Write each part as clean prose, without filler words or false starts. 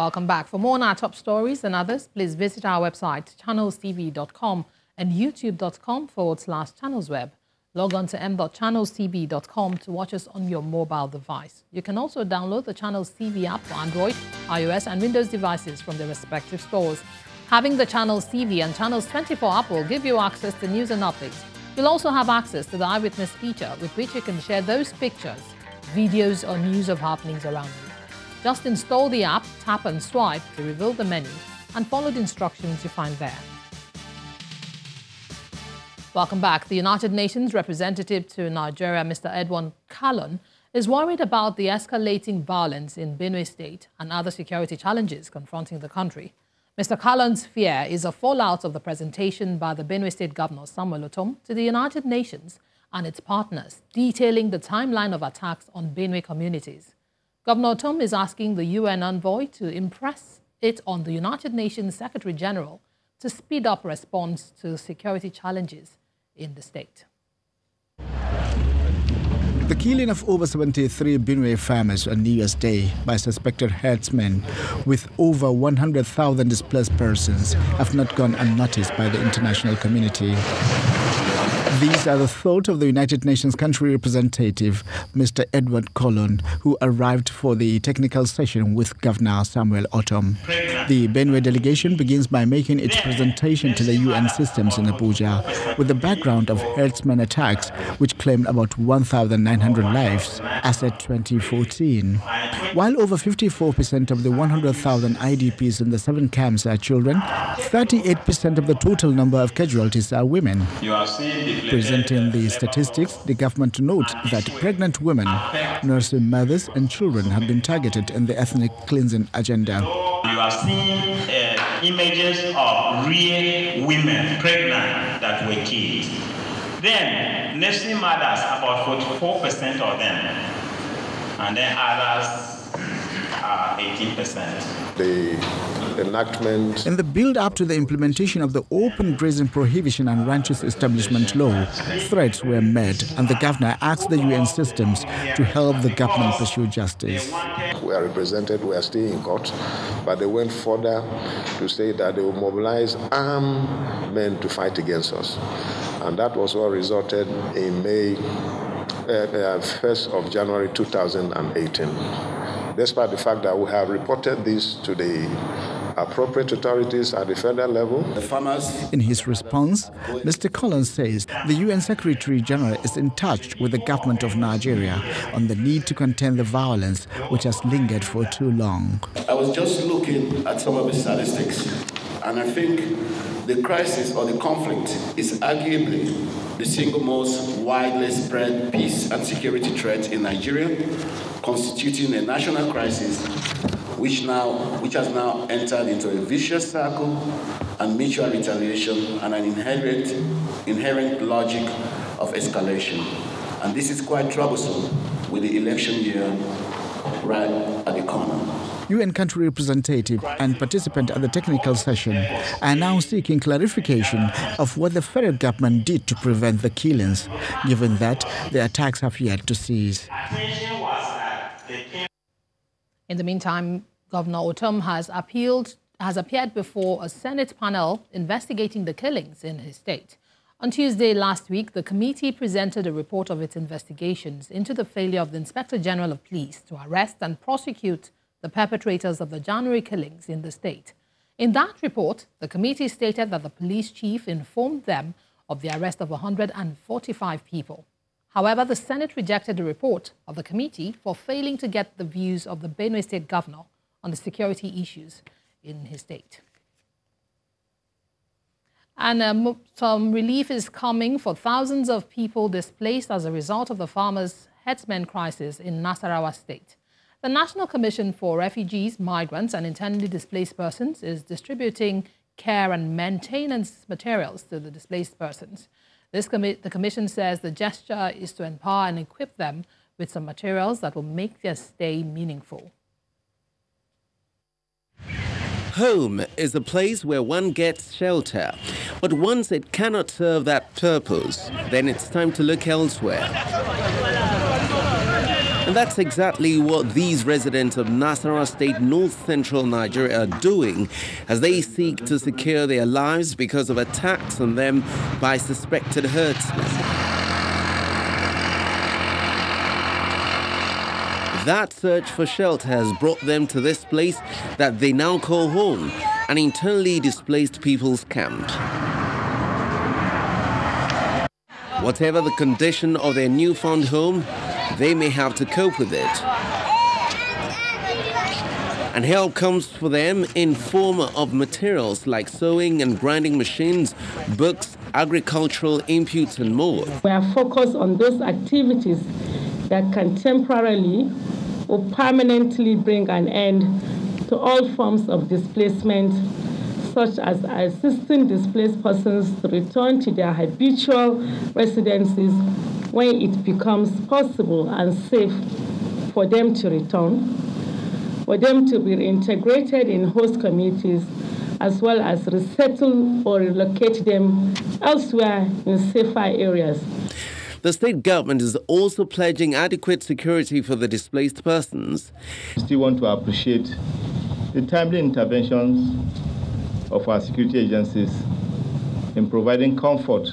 Welcome back. For more on our top stories and others, please visit our website, channelstv.com and youtube.com/channelsweb. Log on to m.channelstv.com to watch us on your mobile device. You can also download the Channels TV app for Android, iOS and Windows devices from their respective stores. Having the Channels TV and Channels 24 app will give you access to news and updates. You'll also have access to the Eyewitness feature, with which you can share those pictures, videos or news of happenings around you. Just install the app, tap and swipe to reveal the menu, and follow the instructions you find there. Welcome back. The United Nations representative to Nigeria, Mr. Edward Callon, is worried about the escalating violence in Benue State and other security challenges confronting the country. Mr. Callon's fear is a fallout of the presentation by the Benue State Governor, Samuel Ortom, to the United Nations and its partners, detailing the timeline of attacks on Benue communities. Governor Ortom is asking the UN envoy to impress it on the United Nations Secretary General to speed up response to security challenges in the state. The killing of over 73 Benue farmers on New Year's Day by suspected herdsmen with over 100,000 displaced persons have not gone unnoticed by the international community. These are the thoughts of the United Nations country representative, Mr. Edward Callon, who arrived for the technical session with Governor Samuel Ortom. The Benue delegation begins by making its presentation to the UN systems in Abuja with the background of herdsmen attacks, which claimed about 1,900 lives as at 2014. While over 54% of the 100,000 IDPs in the 7 camps are children, 38% of the total number of casualties are women. Presenting the statistics, the government notes that pregnant women, nursing mothers and children have been targeted in the ethnic cleansing agenda. You are seeing images of real women pregnant that were killed. Then, nursing mothers, about 44% of them, and then others are 18%. The enactment. In the build-up to the implementation of the Open Grazing Prohibition and Ranches Establishment Law, threats were made, and the governor asked the UN systems to help the government pursue justice. We are represented, we are still in court, but they went further to say that they will mobilize armed men to fight against us. And that was what resulted in 1st of January 2018. Despite the fact that we have reported this to the appropriate authorities at the federal level. In his response, Mr. Collins says the UN Secretary General is in touch with the government of Nigeria on the need to contain the violence which has lingered for too long. I was just looking at some of the statistics, and I think the crisis or the conflict is arguably the single most widely spread peace and security threat in Nigeria, constituting a national crisis which has now entered into a vicious circle and mutual retaliation and an inherent logic of escalation. And this is quite troublesome with the election year right at the corner. UN country representative and participant at the technical session are now seeking clarification of what the federal government did to prevent the killings, given that the attacks have yet to cease. In the meantime, Governor Ortom has appeared before a Senate panel investigating the killings in his state. On Tuesday last week, the committee presented a report of its investigations into the failure of the Inspector General of Police to arrest and prosecute the perpetrators of the January killings in the state. In that report, the committee stated that the police chief informed them of the arrest of 145 people. However, the Senate rejected the report of the committee for failing to get the views of the Benue State Governor on the security issues in his state. And some relief is coming for thousands of people displaced as a result of the farmers' herdsmen crisis in Nasarawa State. The National Commission for Refugees, Migrants and Internally Displaced Persons is distributing care and maintenance materials to the displaced persons. The Commission says the gesture is to empower and equip them with some materials that will make their stay meaningful. Home is a place where one gets shelter, but once it cannot serve that purpose, then it's time to look elsewhere. And that's exactly what these residents of Nasarawa State, north-central Nigeria, are doing as they seek to secure their lives because of attacks on them by suspected herdsmen. That search for shelter has brought them to this place that they now call home, an internally displaced people's camp. Whatever the condition of their newfound home, they may have to cope with it. And help comes for them in form of materials like sewing and grinding machines, books, agricultural inputs and more. We are focused on those activities that can temporarily or permanently bring an end to all forms of displacement, such as assisting displaced persons to return to their habitual residences when it becomes possible and safe for them to return, for them to be integrated in host communities, as well as resettle or relocate them elsewhere in safer areas. The state government is also pledging adequate security for the displaced persons. We still want to appreciate the timely interventions of our security agencies in providing comfort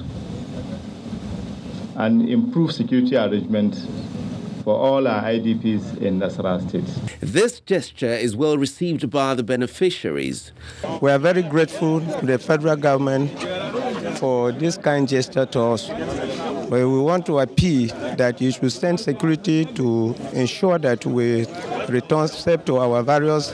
and improved security arrangements for all our IDPs in Nasarawa State. This gesture is well received by the beneficiaries. We are very grateful to the federal government for this kind gesture to us. But we want to appeal that you should send security to ensure that we return safe to our various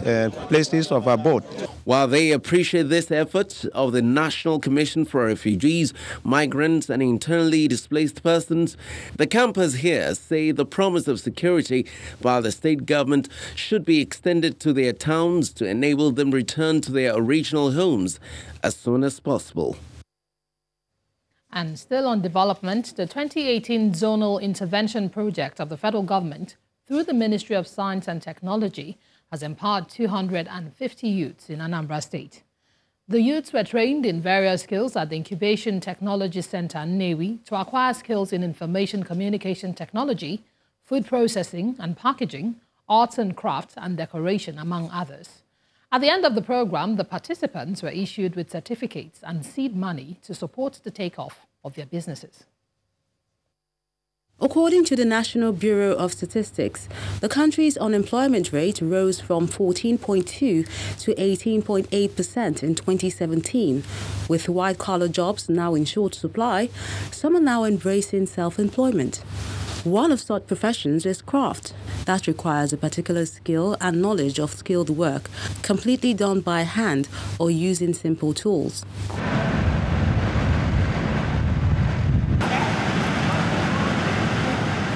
places of abode. While they appreciate this effort of the National Commission for Refugees, Migrants and Internally Displaced Persons, the campers here say the promise of security by the state government should be extended to their towns to enable them return to their original homes as soon as possible. And still on development, the 2018 Zonal Intervention Project of the federal government, through the Ministry of Science and Technology, has empowered 250 youths in Anambra State. The youths were trained in various skills at the Incubation Technology Center, Newi, to acquire skills in information communication technology, food processing and packaging, arts and crafts, and decoration, among others. At the end of the program, the participants were issued with certificates and seed money to support the takeoff of their businesses. According to the National Bureau of Statistics, the country's unemployment rate rose from 14.2 to 18.8% in 2017. With white-collar jobs now in short supply, some are now embracing self-employment. One of such professions is craft. That requires a particular skill and knowledge of skilled work, completely done by hand or using simple tools.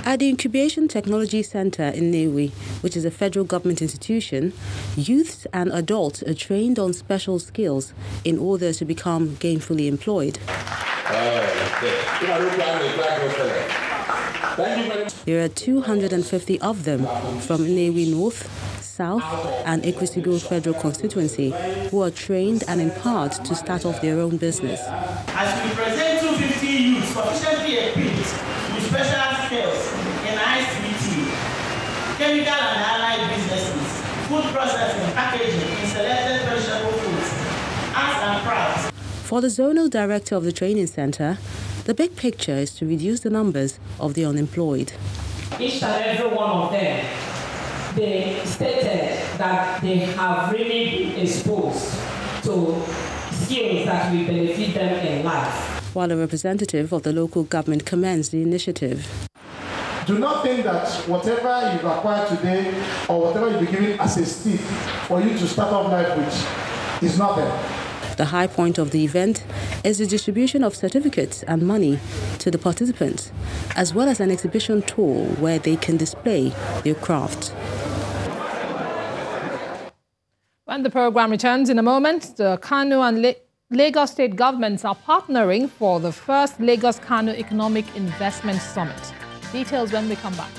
At the Incubation Technology Center in Newi, which is a federal government institution, youths and adults are trained on special skills in order to become gainfully employed. There are 250 of them from Newi North, South and Ekwesigo Federal Constituency who are trained and empowered to start off their own business. As we present 250 youths sufficiently equipped with special skills in ICT, chemical and allied businesses, food processing, packaging, in selected perishable foods, arts and crafts. For the zonal director of the training center, the big picture is to reduce the numbers of the unemployed. Each and every one of them, they stated that they have really been exposed to skills that will benefit them in life. While a representative of the local government commends the initiative. Do not think that whatever you've acquired today or whatever you'll be given as a seed for you to start off life with is not there. The high point of the event is the distribution of certificates and money to the participants, as well as an exhibition tour where they can display their craft. When the program returns in a moment, the Kano and Lagos state governments are partnering for the first Lagos-Kano Economic Investment Summit. Details when we come back.